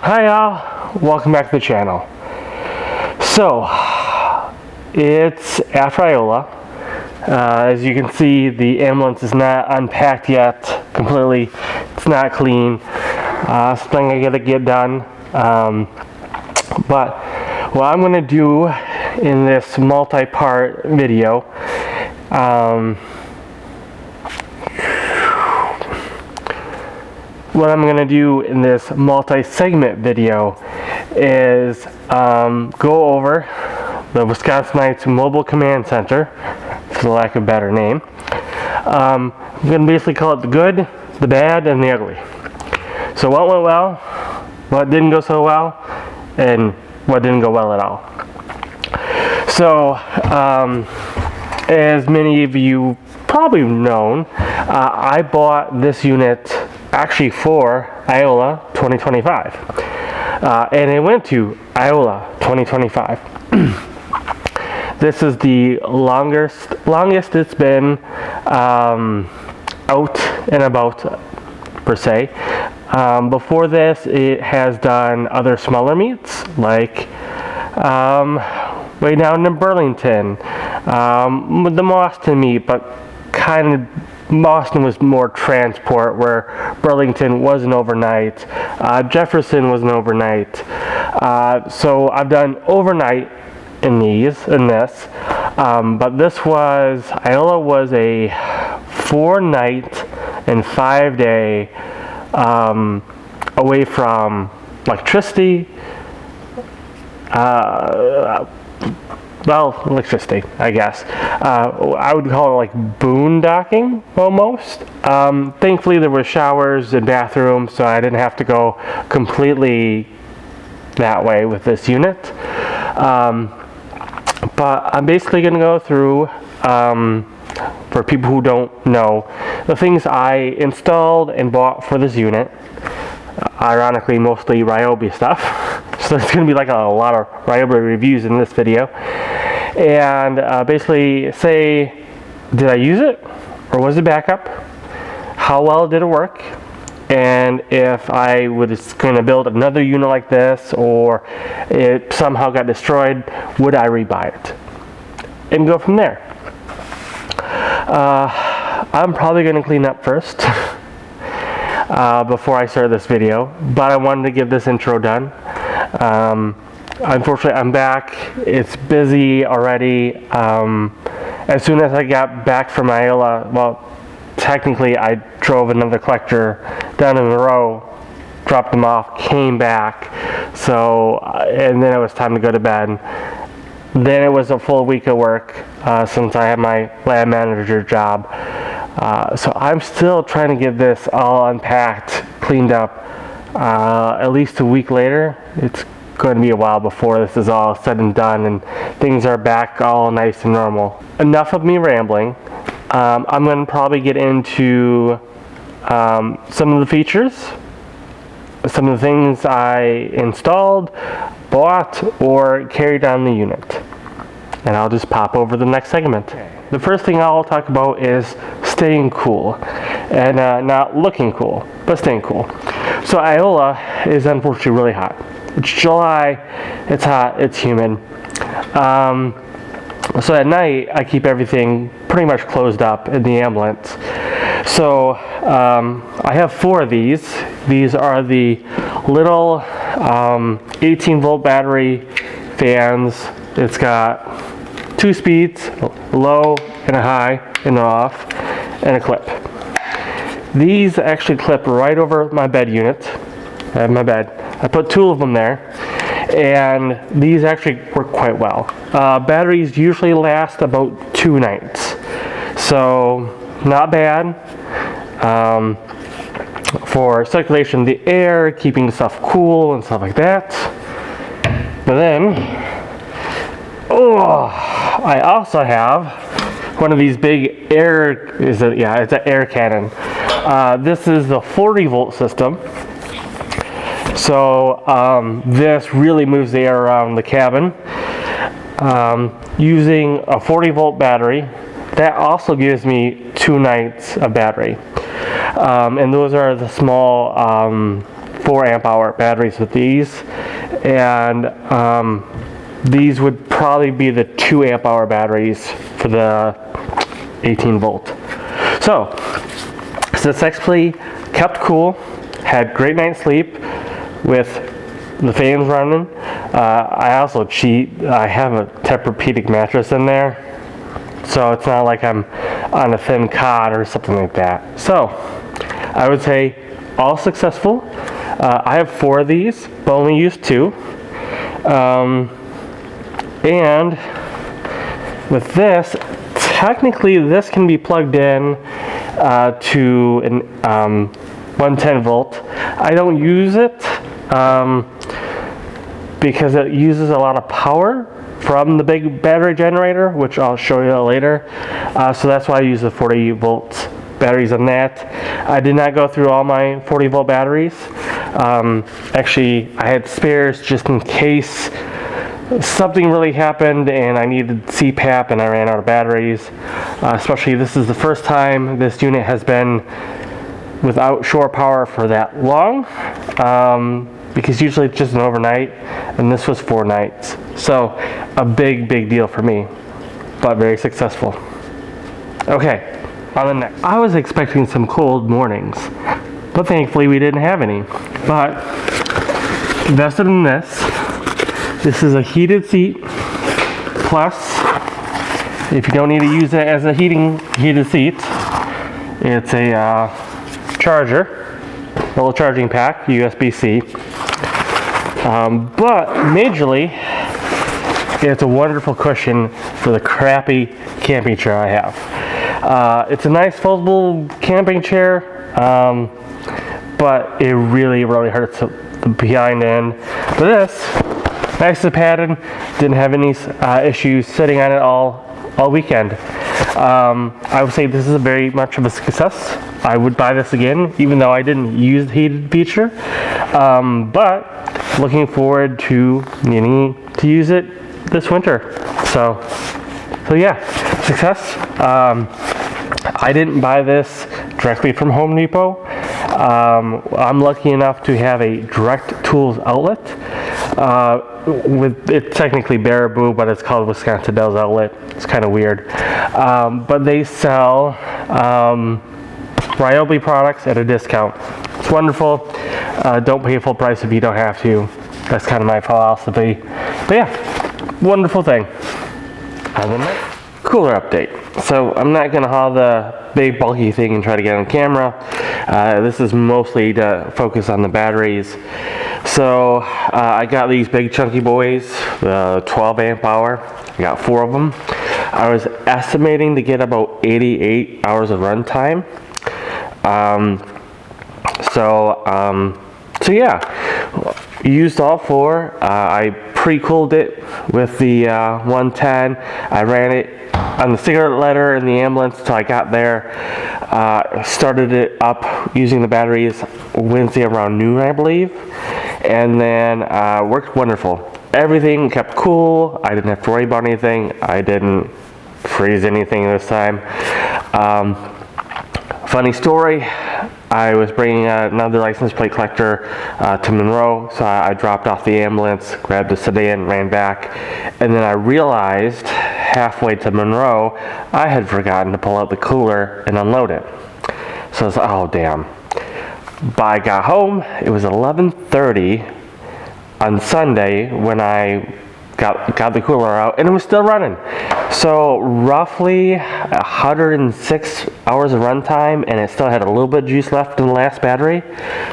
Hi y'all, welcome back to the channel. So, it's after Iola. As you can see, the ambulance is not unpacked yet completely. It's not clean. Something I gotta get done. But what I'm gonna do in this multi-part video, what I'm going to do in this multi-segment video is go over the Wisconsinites Mobile Command Center, for the lack of a better name. I'm going to basically call it the good, the bad, and the ugly. So what went well, what didn't go so well, and what didn't go well at all. So, as many of you probably have known, I bought this unit actually for Iola 2025, and it went to Iola 2025. This is the longest it's been out and about, per se. Before this, it has done other smaller meets, like way down in Burlington, the Boston meet, but kind of Boston was more transport, where Burlington was an overnight. Jefferson was an overnight. So I've done overnight in this. But this was, Iola was a 4-night and 5-day away from electricity. Well, electricity, I guess. I would call it like boondocking, almost. Thankfully, there were showers and bathrooms, so I didn't have to go completely that way with this unit. But I'm basically going to go through, for people who don't know, the things I installed and bought for this unit. Ironically, mostly Ryobi stuff. So there's going to be like a lot of Ryobi reviews in this video. And basically say, did I use it? Or was it backup? How well did it work? And if I was going to build another unit like this, or it somehow got destroyed, would I rebuy it? And go from there. I'm probably going to clean up first before I start this video, but I wanted to get this intro done. Unfortunately, I'm back. It's busy already. As soon as I got back from Iola, well, technically I drove another collector down in Monroe, dropped them off, came back. So, and then it was time to go to bed. Then it was a full week of work since I had my lab manager job. So I'm still trying to get this all unpacked, cleaned up. At least a week later, it's going to be a while before this is all said and done and things are back all nice and normal. Enough of me rambling. I'm going to probably get into some of the features, some of the things I installed, bought, or carried on the unit. And I'll just pop over the next segment. The first thing I'll talk about is staying cool. And not looking cool, but staying cool. So Iola is unfortunately really hot. It's July, it's hot, it's humid. So at night, I keep everything pretty much closed up in the ambulance. So I have 4 of these. These are the little 18-volt battery fans. It's got 2 speeds, low and a high and an off, and a clip. These actually clip right over my bed unit. I have my bed. I put 2 of them there, and these actually work quite well. Batteries usually last about 2 nights, so not bad. For circulation of the air, keeping stuff cool and stuff like that. But then, I also have one of these big air, it's an air cannon. This is the 40-volt system. So this really moves the air around the cabin. Using a 40-volt battery, that also gives me 2 nights of battery. And those are the small 4 amp hour batteries with these, and these would probably be the 2 amp hour batteries for the 18 volt. So successfully kept cool, had great night's sleep with the fans running. I also cheat. I have a Tempur-Pedic mattress in there, so it's not like I'm on a thin cot or something like that. So I would say all successful. I have 4 of these, but only used 2. And with this, technically this can be plugged in to an 110 volt. I don't use it because it uses a lot of power from the big battery generator, which I'll show you later. So that's why I use the 40 volt batteries on that. I did not go through all my 40 volt batteries. Actually, I had spares just in case something really happened and I needed CPAP and I ran out of batteries. Especially this is the first time this unit has been without shore power for that long, because usually it's just an overnight, and this was 4 nights. So a big deal for me, but very successful. Okay, on the next. I was expecting some cold mornings, but thankfully we didn't have any. But invested in this. This is a heated seat, plus if you don't need to use it as a heated seat, it's a charger, little charging pack, USB-C. But majorly, it's a wonderful cushion for the crappy camping chair I have. It's a nice foldable camping chair, but it really hurts the behind end. But this, nice and padded, didn't have any issues sitting on it all weekend. I would say this is very much of a success. I would buy this again, even though I didn't use the heated feature. But looking forward to needing to use it this winter. So yeah, success. I didn't buy this directly from Home Depot. I'm lucky enough to have a direct tools outlet. With it's technically Baraboo, but it's called Wisconsin Dells Outlet. It's kind of weird, but they sell Ryobi products at a discount. It's wonderful. Don't pay full price if you don't have to. That's kind of my philosophy. But yeah, wonderful thing. Cooler update. So I'm not going to haul the big bulky thing and try to get on camera. This is mostly to focus on the batteries. So I got these big chunky boys, 12 amp hour. I got 4 of them. I was estimating to get about 88 hours of run time. So yeah, used all 4. I pre-cooled it with the 110. I ran it on the cigarette lighter in the ambulance until I got there. Started it up using the batteries Wednesday around noon, I believe, and then worked wonderful. Everything kept cool. I didn't have to worry about anything. I didn't freeze anything this time. Funny story, I was bringing another license plate collector to Monroe, so I dropped off the ambulance, grabbed the sedan, ran back, and then I realized halfway to Monroe I had forgotten to pull out the cooler and unload it. So I was like, oh damn. But I got home, it was 11:30 on Sunday when I got the cooler out, and it was still running. So roughly 106 hours of runtime, and it still had a little bit of juice left in the last battery.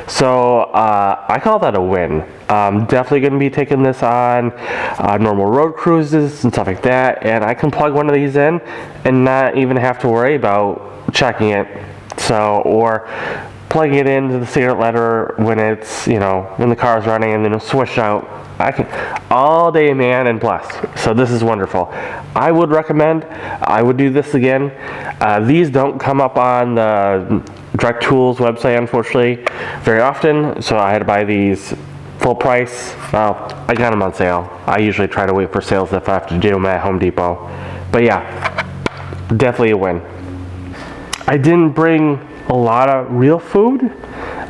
So I call that a win. Definitely going to be taking this on normal road cruises and stuff like that, and I can plug one of these in and not even have to worry about checking it. So, or plugging it into the cigarette lighter when it's, when the car's running, and then it'll switch out. I can all day, man, and plus. So this is wonderful. I would recommend. I would do this again. These don't come up on the Direct Tools website, unfortunately, very often. So I had to buy these full price. Well, I got them on sale. I usually try to wait for sales if I have to do them at Home Depot. But yeah, definitely a win. I didn't bring a lot of real food.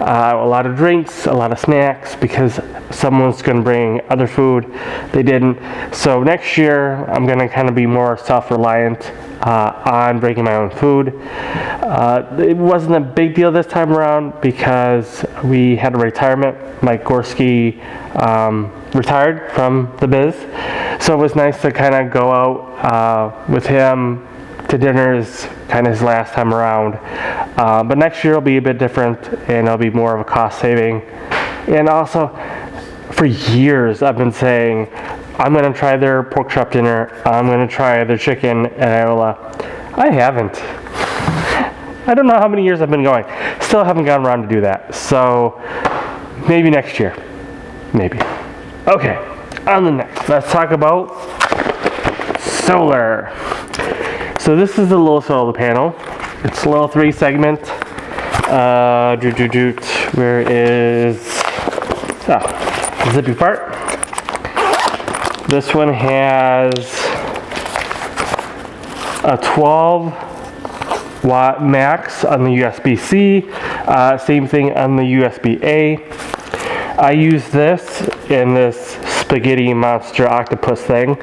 a lot of drinks, a lot of snacks, because someone's going to bring other food. They didn't. So next year, I'm going to kind of be more self-reliant on bringing my own food. It wasn't a big deal this time around because we had a retirement. Mike Gorski retired from the biz. So it was nice to kind of go out with him to dinners, kind of his last time around. But next year will be a bit different, and it'll be more of a cost saving. And also, for years I've been saying, I'm going to try their pork chop dinner, I'm going to try their chicken at Iola. I haven't. I don't know how many years I've been going. Still haven't gotten around to do that. So maybe next year. Maybe. Okay, on the next, let's talk about solar. So this is the low solar panel. It's a little 3-segment. Where is the zippy part? This one has a 12 watt max on the USB-C. Same thing on the USB-A. I use this in this spaghetti monster octopus thing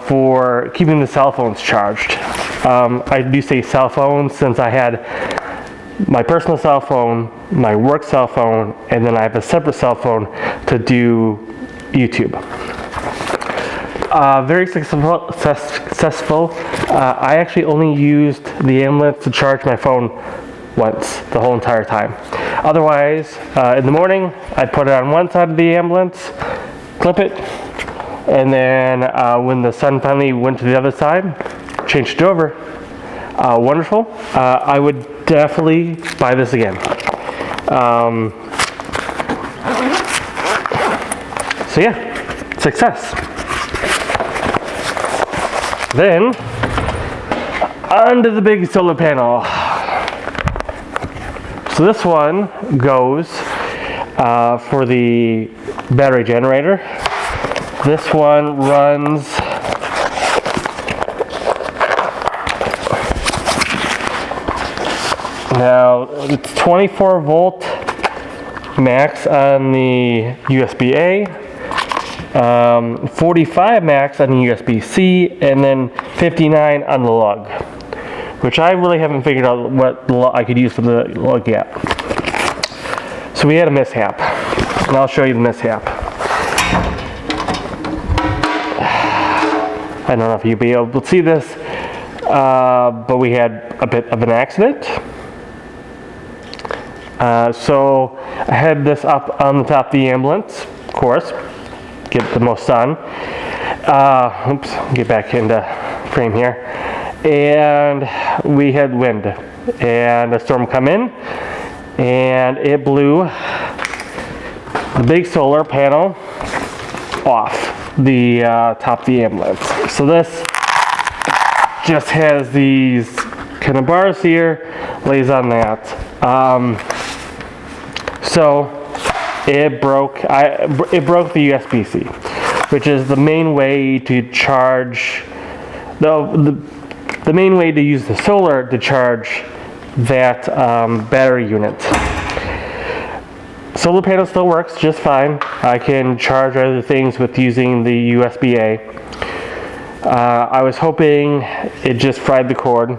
for keeping the cell phones charged. I do say cell phones since I had my personal cell phone, my work cell phone, and then I have a separate cell phone to do YouTube. Very successful. I actually only used the ambulance to charge my phone once the whole entire time. Otherwise, in the morning, I'd put it on one side of the ambulance, clip it, and then when the sun finally went to the other side, changed it over. Wonderful. I would definitely buy this again. So yeah, success. Then, onto the big solar panel. So this one goes for the battery generator. This one runs now it's 24 volt max on the USB-A, 45 max on the USB-C, and then 59 on the lug, which I really haven't figured out what I could use for the lug yet. So we had a mishap, and I'll show you the mishap. I don't know if you'll be able to see this, but we had a bit of an accident. So I had this up on the top of the ambulance, of course, get the most sun. Oops, get back into frame here. And we had wind and a storm come in, and it blew the big solar panel off the top of the ambulance. So this just has these kind of bars here, lays on that. So it broke the USB-C, which is the main way to charge the main way to use the solar to charge that battery unit. Solar panel still works just fine. I can charge other things with using the USB-A. I was hoping it just fried the cord.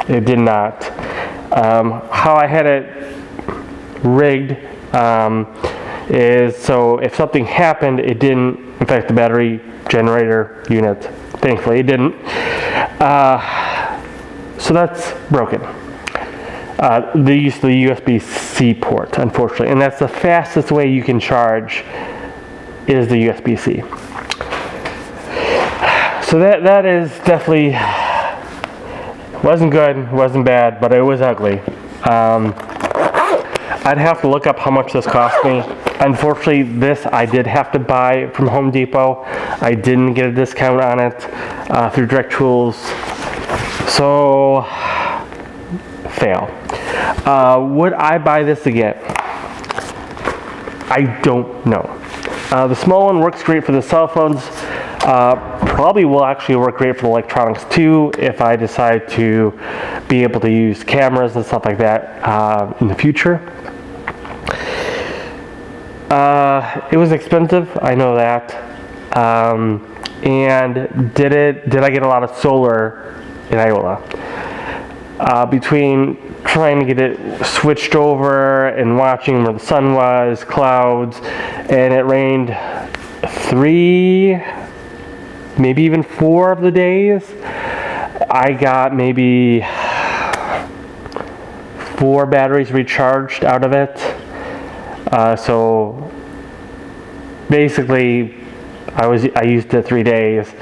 It did not. How I had it rigged is so if something happened, it didn't affect the battery generator unit. Thankfully, it didn't. So that's broken. They use the USB-C port, unfortunately, and that's the fastest way you can charge is the USB-C. So that is definitely wasn't good, wasn't bad, but it was ugly. I'd have to look up how much this cost me. Unfortunately, this I did have to buy from Home Depot. I didn't get a discount on it through Direct Tools. So, fail. Would I buy this again? I don't know. The small one works great for the cell phones. Probably will actually work great for the electronics too if I decide to be able to use cameras and stuff like that in the future. It was expensive, I know that. And did I get a lot of solar in Iola? Between trying to get it switched over and watching where the sun was, clouds, and it rained 3, maybe even 4 of the days, I got maybe 4 batteries recharged out of it. So basically I used it 3 days,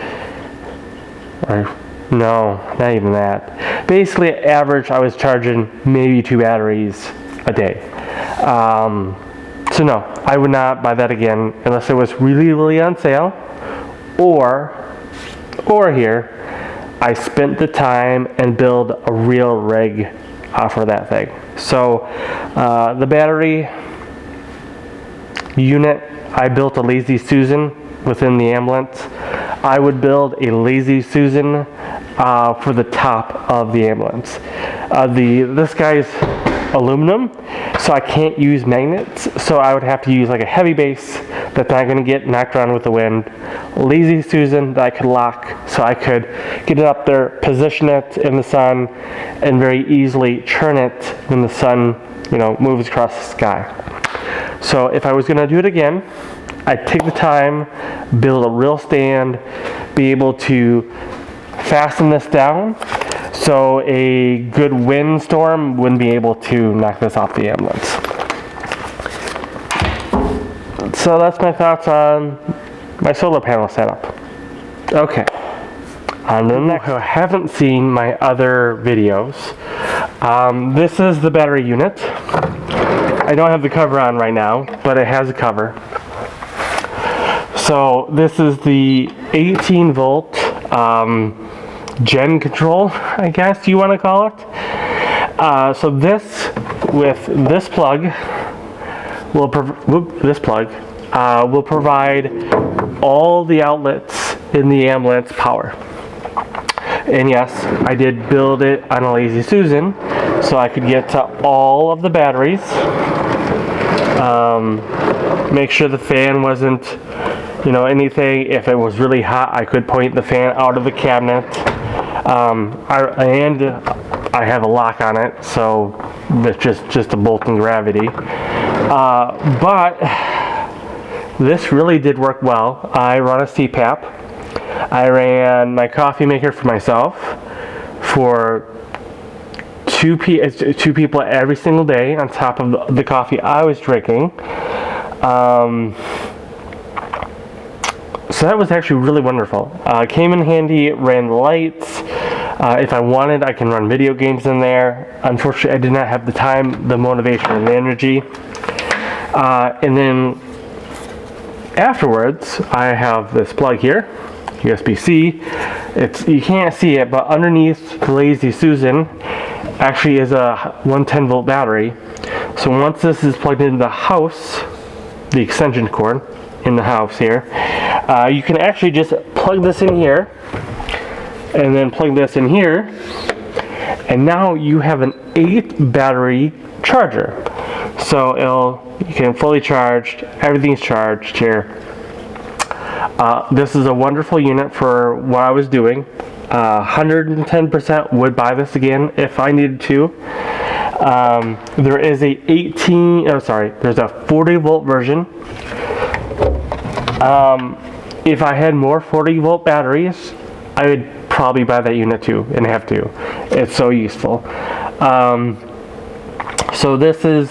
or no, not even that. Basically average I was charging maybe 2 batteries a day. So no, I would not buy that again unless it was really on sale, or here I spent the time and build a real rig for that thing. So the battery unit, I built a Lazy Susan within the ambulance. I would build a Lazy Susan for the top of the ambulance. This guy's aluminum, so I can't use magnets, so I would have to use like a heavy base that's not going to get knocked around with the wind. Lazy Susan that I could lock, so I could get it up there, position it in the sun, and very easily turn it when the sun, moves across the sky. So if I was going to do it again, I'd take the time, build a real stand, be able to fasten this down so a good windstorm wouldn't be able to knock this off the ambulance. So that's my thoughts on my solar panel setup. Okay, on the next, who haven't seen my other videos, this is the battery unit. I don't have the cover on right now, but it has a cover. So this is the 18 volt gen control, I guess you want to call it. So this, with this plug, will provide all the outlets in the ambulance power. And yes, I did build it on a Lazy Susan, so I could get to all of the batteries. Make sure the fan wasn't, anything. If it was really hot, I could point the fan out of the cabinet. And I have a lock on it, so it's just a bolt and gravity. But this really did work well. I run a CPAP. I ran my coffee maker for myself for two people every single day on top of the coffee I was drinking. So that was actually really wonderful. Came in handy, ran the lights. If I wanted, I can run video games in there. Unfortunately, I did not have the time, the motivation, and the energy. And then afterwards, I have this plug here, USB-C. You can't see it, but underneath the Lazy Susan actually is a 110 volt battery. So once this is plugged into the house, the extension cord in the house here, you can actually just plug this in here and then plug this in here, and now you have an 8 battery charger. So you can fully charged, everything's charged here. This is a wonderful unit for what I was doing. 110% would buy this again if I needed to. There is there's a 40 volt version. If I had more 40 volt batteries, I would probably buy that unit too, and have to. It's so useful. So this is,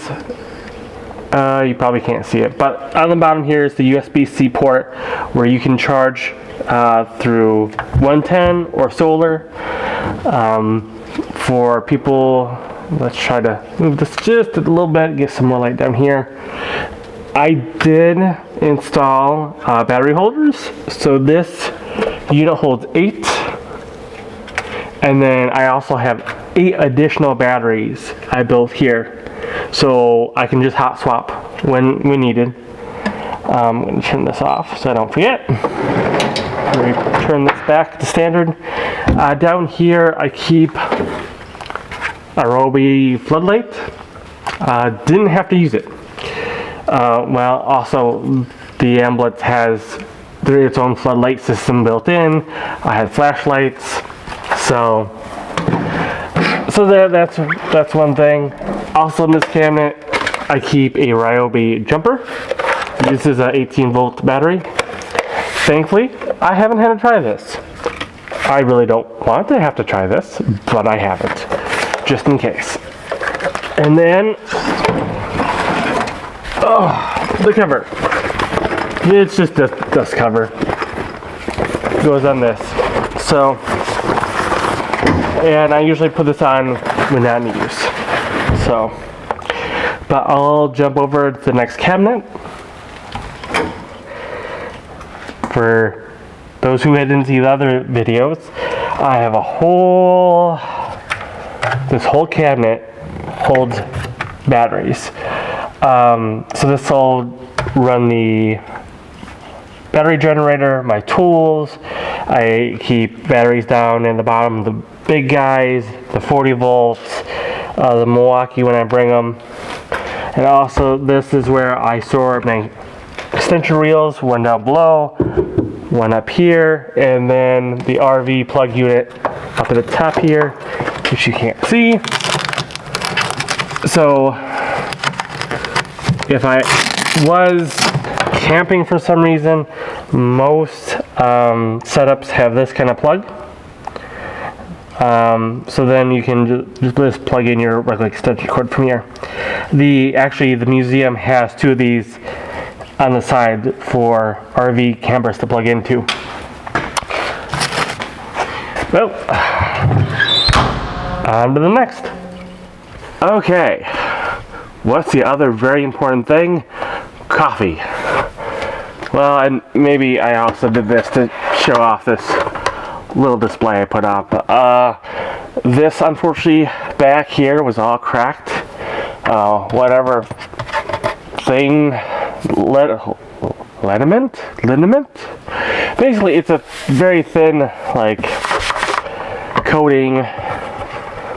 you probably can't see it, but on the bottom here is the USB-C port where you can charge through 110 or solar. For people, let's try to move this just a little bit, get some more light down here. I did install battery holders. So this unit holds 8. And then I also have 8 additional batteries I built here. So I can just hot swap when needed. I'm going to turn this off so I don't forget. Turn this back to standard. Down here I keep a Roby floodlight. Didn't have to use it. Well, also the ambulance has its own floodlight system built in. I had flashlights, so that's one thing. Also in this cabinet, I keep a Ryobi jumper. This is an 18-volt battery. Thankfully, I haven't had to try this. I really don't want to have to try this, but I haven't, just in case. And then, the cover. It's just a dust cover. Goes on this. So, and I usually put this on when not in use. So, but I'll jump over to the next cabinet. For those who didn't see the other videos, I have this whole cabinet holds batteries. So this will run the battery generator, my tools. I keep batteries down in the bottom of the big guys, the 40 volts, the Milwaukee when I bring them. And also this is where I store my extension reels, one down below, one up here, and then the RV plug unit up at the top here, which you can't see. So if I was camping for some reason, most setups have this kind of plug. So then you can just plug in your regular extension cord from here. Actually, the museum has two of these on the side for RV campers to plug into. Well, on to the next. Okay, what's the other very important thing? Coffee. Well, and maybe I also did this to show off this little display I put up. This, unfortunately, back here was all cracked. Whatever thing, liniment? Basically, it's a very thin, like, coating,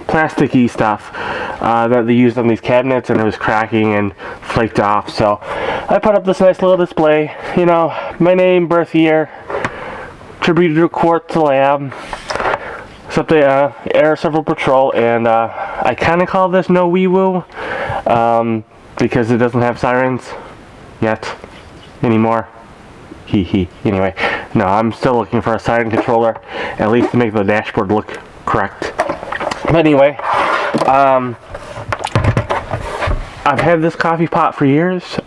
plasticky stuff that they used on these cabinets, and it was cracking and flaked off. So I put up this nice little display, you know, my name, birth year, tribute to Quartz Lab, something Air Survival Patrol, and I kind of call this no wee woo because it doesn't have sirens yet anymore. Anyway, no, I'm still looking for a siren controller, at least to make the dashboard look correct. But anyway, I've had this coffee pot for years.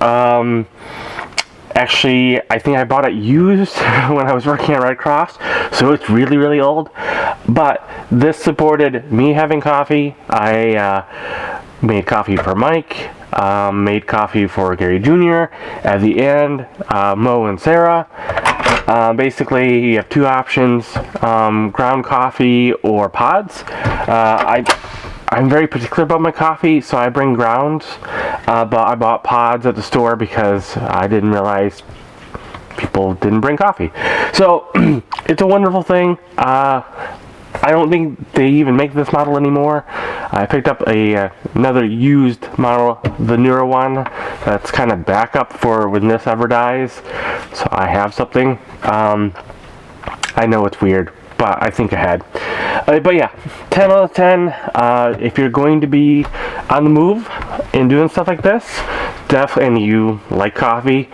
Actually, I think I bought it used when I was working at Red Cross, so it's really, really old. But this supported me having coffee. I made coffee for Mike, made coffee for Gary Jr. At the end, Mo and Sarah. Basically, you have two options, ground coffee or pods. I'm very particular about my coffee, so I bring grounds, but I bought pods at the store because I didn't realize people didn't bring coffee. So, it's a wonderful thing. I don't think they even make this model anymore. I picked up another used model, the newer one, that's kind of backup for when this ever dies. So I have something. I know it's weird, but I think ahead. But yeah, 10 out of 10. If you're going to be on the move and doing stuff like this, and you like coffee,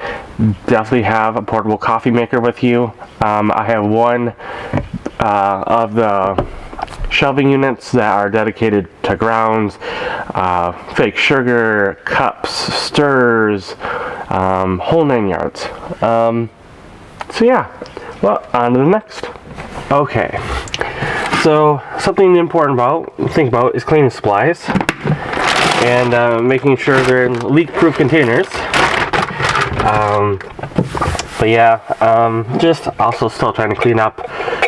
definitely have a portable coffee maker with you. I have one of the shelving units that are dedicated to grounds, fake sugar, cups, stirs, whole 9 yards. So yeah, well, on to the next. Okay, so something important to think about is cleaning supplies and making sure they're in leak-proof containers. But yeah, just also still trying to clean up,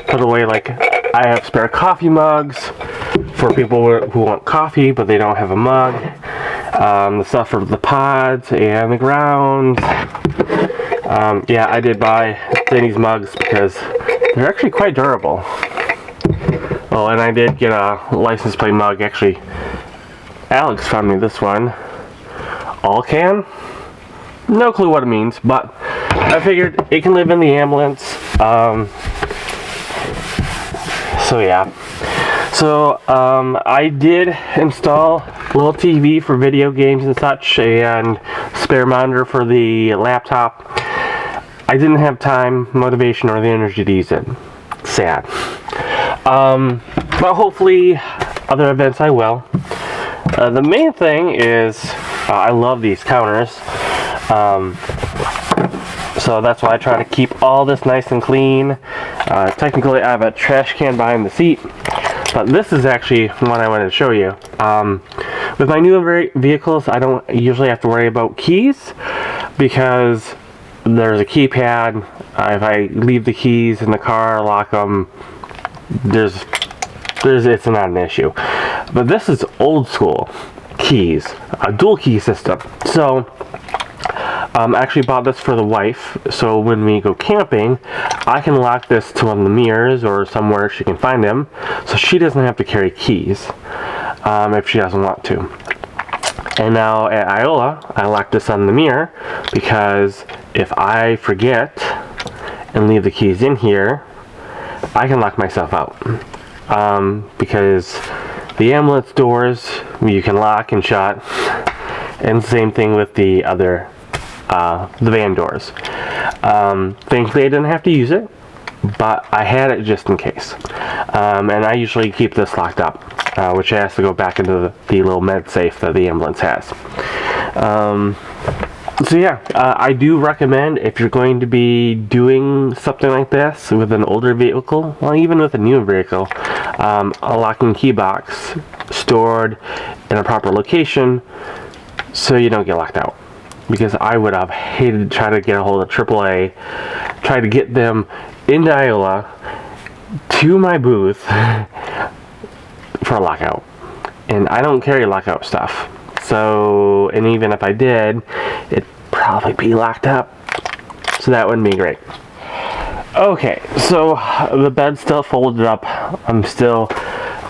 put away, like, I have spare coffee mugs for people who want coffee but they don't have a mug. The stuff for the pods and the grounds. Yeah, I did buy these mugs because they're actually quite durable. Oh, and I did get a license plate mug. Actually, Alex found me this one. All can. No clue what it means, but I figured it can live in the ambulance. So yeah. So I did install a little TV for video games and such, and spare monitor for the laptop. I didn't have time, motivation, or the energy to use it. Sad. But hopefully other events I will. The main thing is I love these counters. So that's why I try to keep all this nice and clean. Technically I have a trash can behind the seat, but this is actually what I wanted to show you. With my newer vehicles, I don't usually have to worry about keys because there's a keypad. If I leave the keys in the car, lock them, it's not an issue. But this is old school keys, a dual key system. So I actually bought this for the wife, so when we go camping, I can lock this to one of the mirrors or somewhere she can find them, so she doesn't have to carry keys if she doesn't want to. And now at Iola, I lock this on the mirror because if I forget and leave the keys in here, I can lock myself out. Because the ambulance doors you can lock and shut, and same thing with the other the van doors. Thankfully I didn't have to use it, but I had it just in case. And I usually keep this locked up, which has to go back into the little med safe that the ambulance has. So yeah, I do recommend, if you're going to be doing something like this with an older vehicle, well, even with a newer vehicle, a locking key box stored in a proper location so you don't get locked out. Because I would have hated to try to get a hold of AAA, try to get them into Iola to my booth for a lockout. And I don't carry lockout stuff. So, and even if I did, it'd probably be locked up. So that wouldn't be great. Okay, so the bed's still folded up. I'm still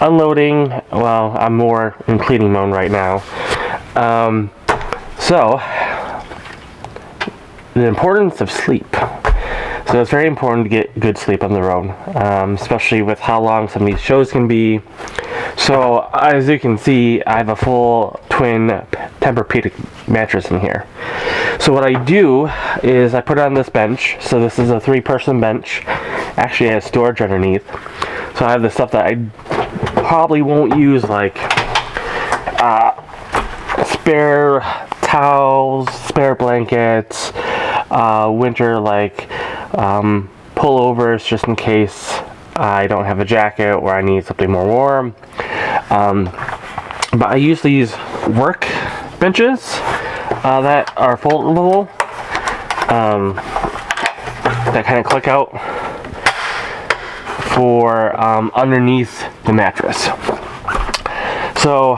unloading. Well, I'm more in cleaning mode right now. So, the importance of sleep. So it's very important to get good sleep on the road, especially with how long some of these shows can be. So as you can see, I have a full twin Tempur-Pedic mattress in here. So what I do is I put it on this bench. So this is a 3-person bench. Actually, it has storage underneath. So I have the stuff that I probably won't use, like spare towels, spare blankets, winter pullovers just in case I don't have a jacket or I need something more warm. But I use these work benches that are foldable, that kind of click out for underneath the mattress. So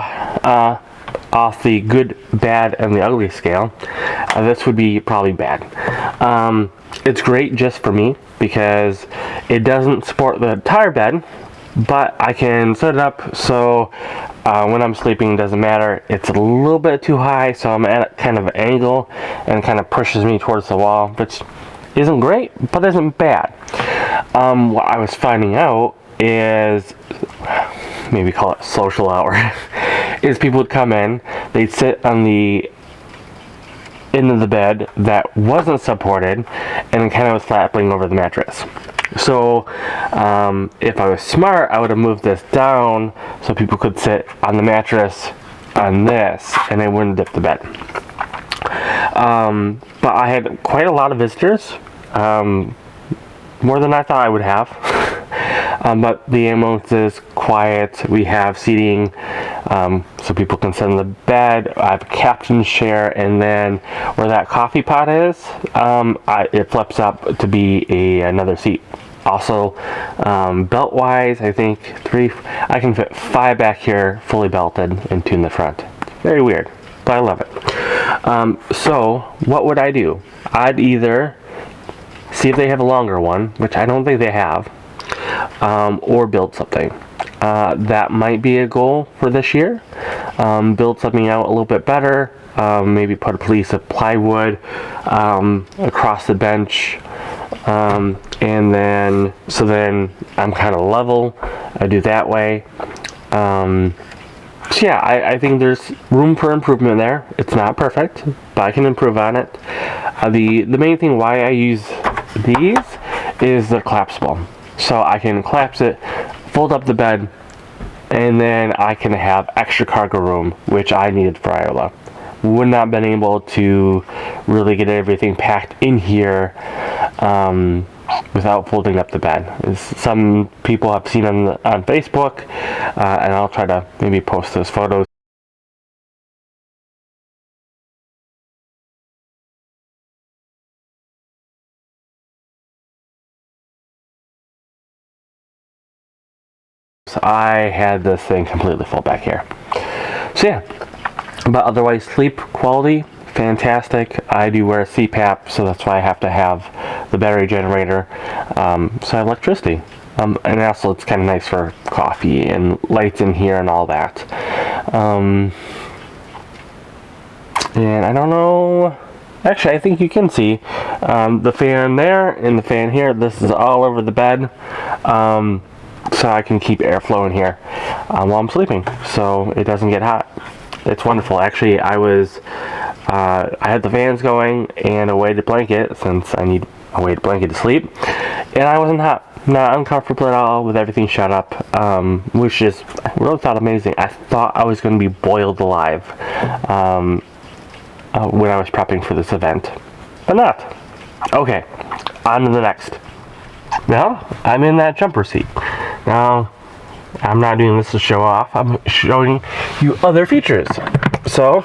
off the good, bad, and the ugly scale, this would be probably bad. It's great just for me because it doesn't support the entire bed, but I can set it up so when I'm sleeping, it doesn't matter. It's a little bit too high, so I'm at kind of an angle and kind of pushes me towards the wall, which isn't great, but isn't bad. What I was finding out is, maybe call it social hour, is people would come in, they'd sit on the end of the bed that wasn't supported and kind of was flapping over the mattress. So if I was smart, I would have moved this down so people could sit on the mattress on this and they wouldn't dip the bed. But I had quite a lot of visitors, more than I thought I would have. But the ambulance is quiet. We have seating so people can sit on the bed. I have a captain's chair, and then where that coffee pot is, it flips up to be another seat. Also, belt wise, I think I can fit 5 back here fully belted and 2 in the front. Very weird, but I love it. So what would I do? I'd either see if they have a longer one, which I don't think they have, or build something. That might be a goal for this year. Build something out a little bit better, maybe put a piece of plywood across the bench, and then I'm kind of level. I do that way. So yeah, I think there's room for improvement there. It's not perfect, but I can improve on it. The main thing why I use these is they're collapsible. So I can collapse it, fold up the bed, and then I can have extra cargo room, which I needed for Iola. Would not have been able to really get everything packed in here without folding up the bed. As some people have seen on Facebook, and I'll try to maybe post those photos. So I had this thing completely full back here. So yeah, but otherwise sleep quality, fantastic. I do wear a CPAP, so that's why I have to have the battery generator. So I have electricity. And also it's kind of nice for coffee and lights in here and all that. And I don't know, actually I think you can see the fan there and the fan here. This is all over the bed. So I can keep airflow in here while I'm sleeping, so it doesn't get hot. It's wonderful. Actually, I had the fans going and a weighted blanket, since I need a weighted blanket to sleep, and I wasn't hot. Not uncomfortable at all with everything shut up, which is, I really thought amazing. I thought I was going to be boiled alive when I was prepping for this event, but not. Okay, on to the next. Now, I'm in that jumper seat. Now, I'm not doing this to show off. I'm showing you other features. So,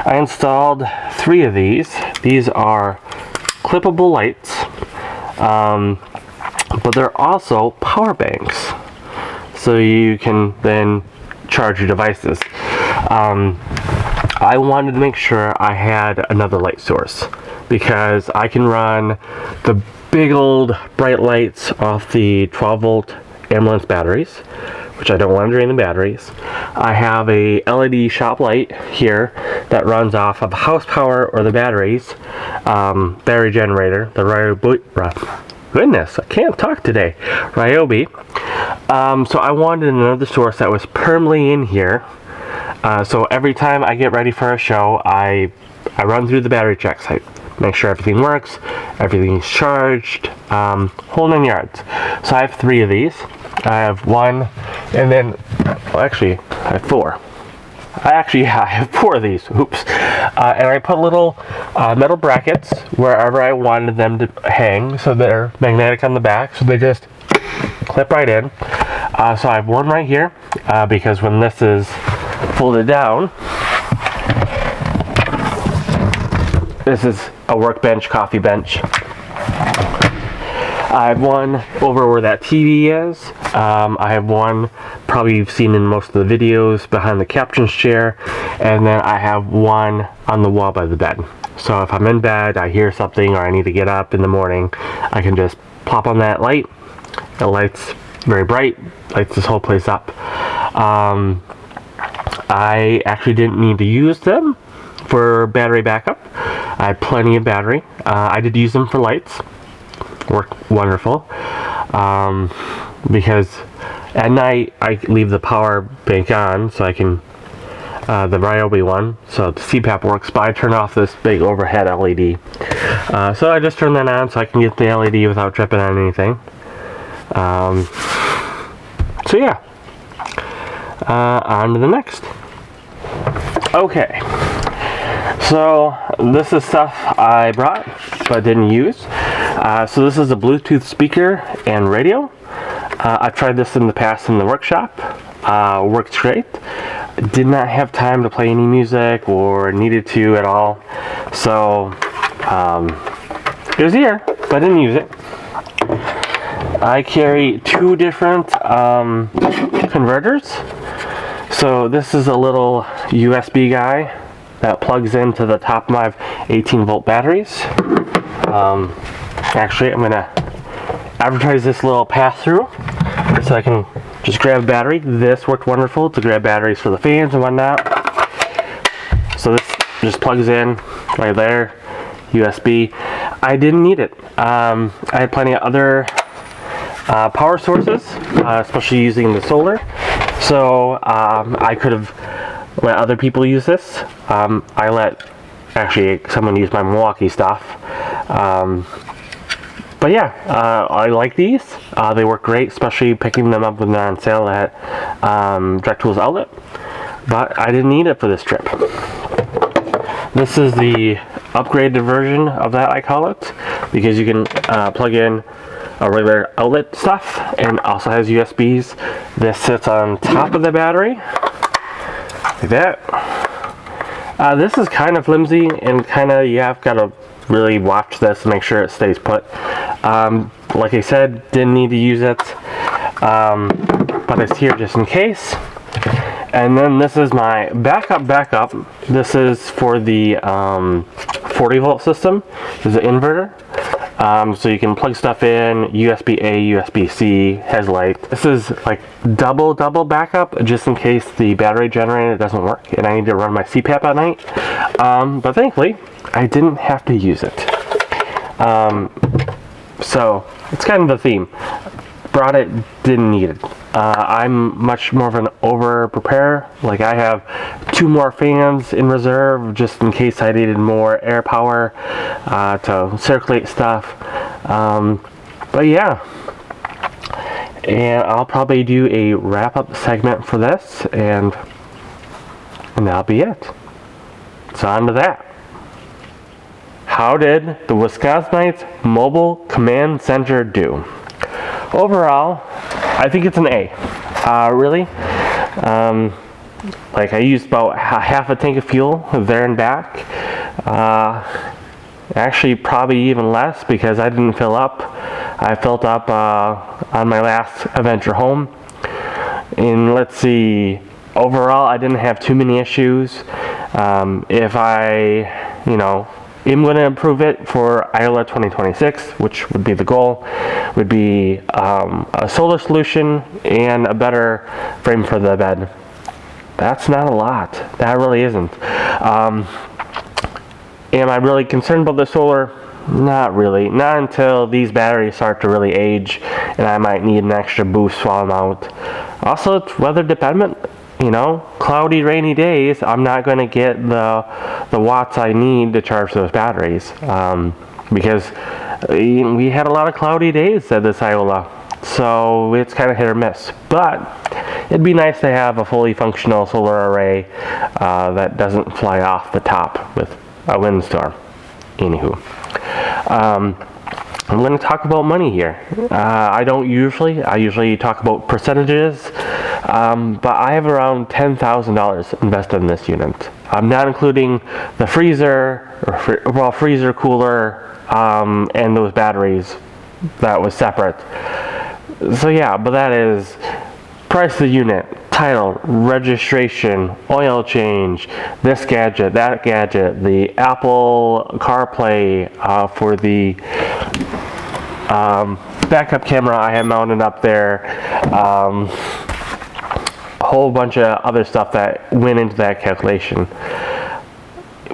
I installed 3 of these. These are clippable lights, but they're also power banks. So you can then charge your devices. I wanted to make sure I had another light source, because I can run the big old bright lights off the 12-volt ambulance batteries, which I don't want to drain the batteries. I have a LED shop light here that runs off of house power or the batteries, battery generator, the goodness, I can't talk today, Ryobi. So I wanted another source that was permanently in here. So every time I get ready for a show, I run through the battery check site, make sure everything works, everything's charged, whole 9 yards. So I have 3 of these. I have 1, and then, well, actually, I have 4. I have 4 of these. Oops. And I put little metal brackets wherever I wanted them to hang, so they're magnetic on the back, so they just clip right in. So I have 1 right here, because when this is folded down, this is a workbench, coffee bench. I have 1 over where that TV is. I have 1, probably you've seen in most of the videos, behind the captain's chair. And then I have 1 on the wall by the bed. So if I'm in bed, I hear something, or I need to get up in the morning, I can just pop on that light. It lights very bright, lights this whole place up. I actually didn't need to use them for battery backup. I had plenty of battery. I did use them for lights. Worked wonderful, because at night I leave the power bank on, so I can, the Ryobi one, so the CPAP works, but I turn off this big overhead LED. So I just turn that on so I can get the LED without tripping on anything. So yeah, on to the next. Okay, so this is stuff I brought but didn't use. So this is a Bluetooth speaker and radio. I've tried this in the past in the workshop. Worked great. Did not have time to play any music or needed to at all. So it was here, but I didn't use it. I carry 2 different converters. So this is a little USB guy that plugs into the top of my 18-volt batteries. Actually, I'm gonna advertise this little pass-through so I can just grab a battery. This worked wonderful to grab batteries for the fans and whatnot. So this just plugs in right there, USB. I didn't need it. I had plenty of other power sources, especially using the solar. So I could have let other people use this. I let actually someone use my Milwaukee stuff. But yeah, I like these. They work great, especially picking them up when they're on sale at Direct Tools Outlet. But I didn't need it for this trip. This is the upgraded version of that, I call it, because you can plug in a regular outlet stuff and also has USBs. This sits on top of the battery like that. This is kind of flimsy and kind of, you have got to really watch this and make sure it stays put. Like I said, didn't need to use it, but it's here just in case. And then this is my backup. This is for the 40 volt system. This is an inverter. So you can plug stuff in, USB A, USB C, has light. This is like double backup, just in case the battery generator doesn't work and I need to run my CPAP at night. But thankfully, I didn't have to use it. So it's kind of the theme. Brought it, didn't need it. I'm much more of an over preparer. Like I have 2 more fans in reserve just in case I needed more air power to circulate stuff. But yeah, and I'll probably do a wrap-up segment for this, and that'll be it. So on to that. How did the Wisconsinites Mobile Command Center do? Overall, I think it's an A. Really. Like I used about half a tank of fuel there and back. Actually, probably even less because I didn't fill up. I filled up on my last adventure home. And let's see, overall, I didn't have too many issues. If I, am going to improve it for Iola 2026, which would be the goal, would be a solar solution and a better frame for the bed. That's not a lot. That really isn't. Am I really concerned about the solar? Not really. Not until these batteries start to really age and I might need an extra boost while I'm out. Also, it's weather dependent. Cloudy, rainy days, I'm not going to get the watts I need to charge those batteries, because we had a lot of cloudy days at this Iola, so it's kind of hit or miss. But it'd be nice to have a fully functional solar array that doesn't fly off the top with a windstorm. Anywho, I'm going to talk about money here. I usually talk about percentages. But I have around $10,000 invested in this unit. I'm not including the freezer, freezer cooler, and those batteries. That was separate. So yeah, but that is price of the unit, title, registration, oil change, this gadget, that gadget, the Apple CarPlay for the backup camera I have mounted up there. Whole bunch of other stuff that went into that calculation.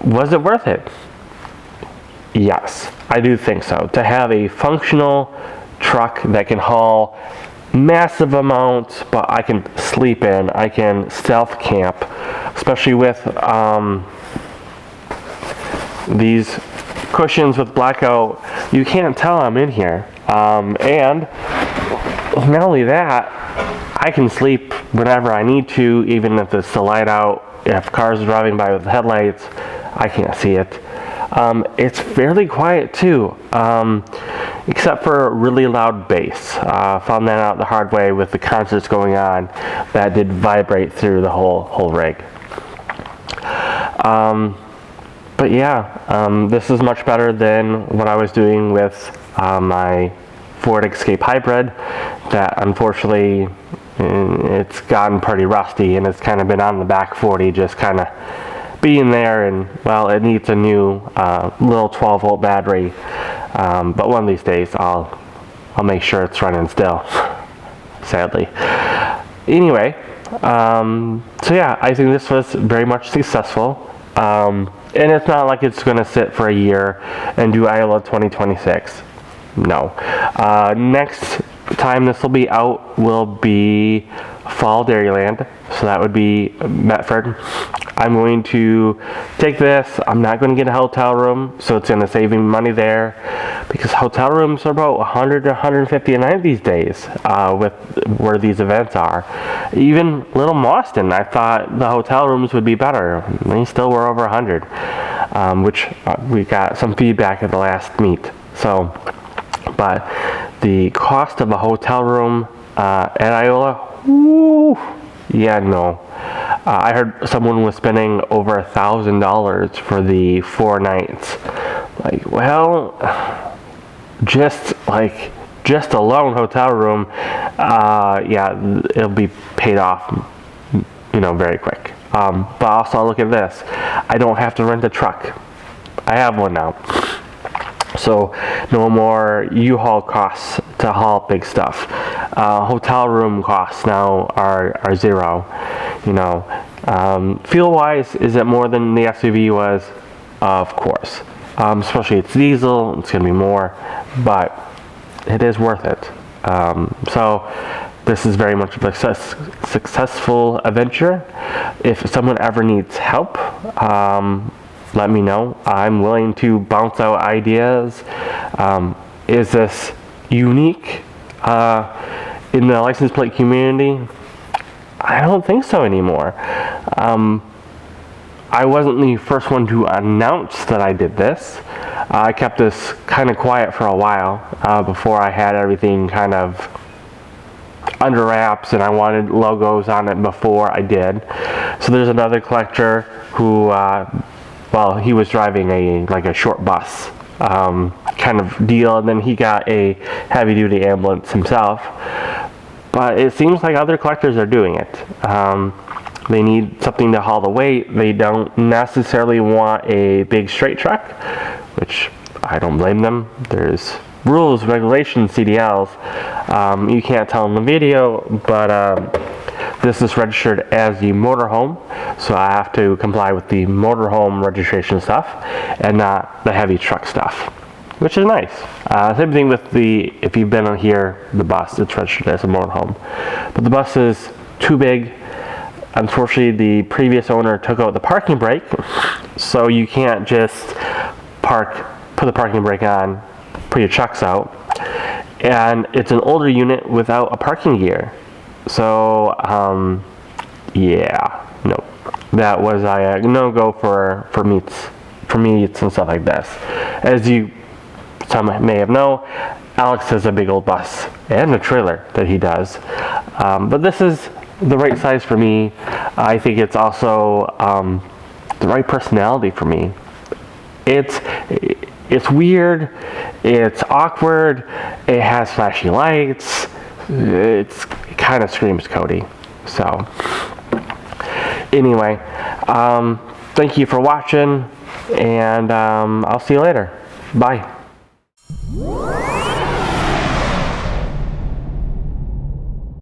Was it worth it? Yes, I do think so. To have a functional truck that can haul massive amounts, but I can sleep in, I can stealth camp, especially with these cushions with blackout. You can't tell I'm in here. And not only that, I can sleep whenever I need to, even if it's the light out. If cars are driving by with headlights, I can't see it. It's fairly quiet too, except for really loud bass. Found that out the hard way with the concerts going on. That did vibrate through the whole rig. But yeah, this is much better than what I was doing with my Ford Escape Hybrid. That unfortunately, it's gotten pretty rusty and it's kind of been on the back 40, just kind of being there, and well, it needs a new little 12 volt battery, but one of these days I'll make sure it's running still, sadly. Anyway, so yeah, I think this was very much successful. And it's not like it's going to sit for a year and do Iola 2026. No. Next time this will be out will be fall Dairyland, so that would be Medford. I'm going to take this. I'm not going to get a hotel room, so it's going to save me money there, because hotel rooms are about 100 to 150 a night these days with where these events are. Even Little Boston, I thought the hotel rooms would be better. They still were over 100, which we got some feedback at the last meet. So, but the cost of a hotel room at Iola, woo, yeah, no. I heard someone was spending over $1,000 for the 4 nights. Like, well, just alone hotel room, yeah, it'll be paid off, very quick. But also look at this. I don't have to rent a truck. I have one now. So no more U-Haul costs to haul big stuff. Hotel room costs now are zero. Fuel-wise, is it more than the SUV was? Of course. Especially it's diesel, it's going to be more, but it is worth it. So this is very much a successful adventure. If someone ever needs help, let me know. I'm willing to bounce out ideas. Is this unique in the license plate community? I don't think so anymore. I wasn't the first one to announce that I did this. I kept this kind of quiet for a while before I had everything kind of under wraps, and I wanted logos on it before I did. So there's another collector who he was driving a short bus kind of deal, and then he got a heavy-duty ambulance himself. But it seems like other collectors are doing it. They need something to haul the weight. They don't necessarily want a big straight truck, which I don't blame them. There's rules, regulations, CDLs. You can't tell in the video, but this is registered as the motorhome, so I have to comply with the motorhome registration stuff and not the heavy truck stuff, which is nice. Same thing with if you've been on here, the bus, it's registered as a motorhome. But the bus is too big. Unfortunately, the previous owner took out the parking brake, so you can't just put the parking brake on, put your trucks out. And it's an older unit without a parking gear. So, yeah, no. That was a no-go for meets and stuff like this. As some may have known, Alex has a big old bus and a trailer that he does. But this is the right size for me. I think it's also the right personality for me. It's weird, it's awkward, it has flashy lights, it kind of screams Cody. So anyway, thank you for watching, and I'll see you later. Bye.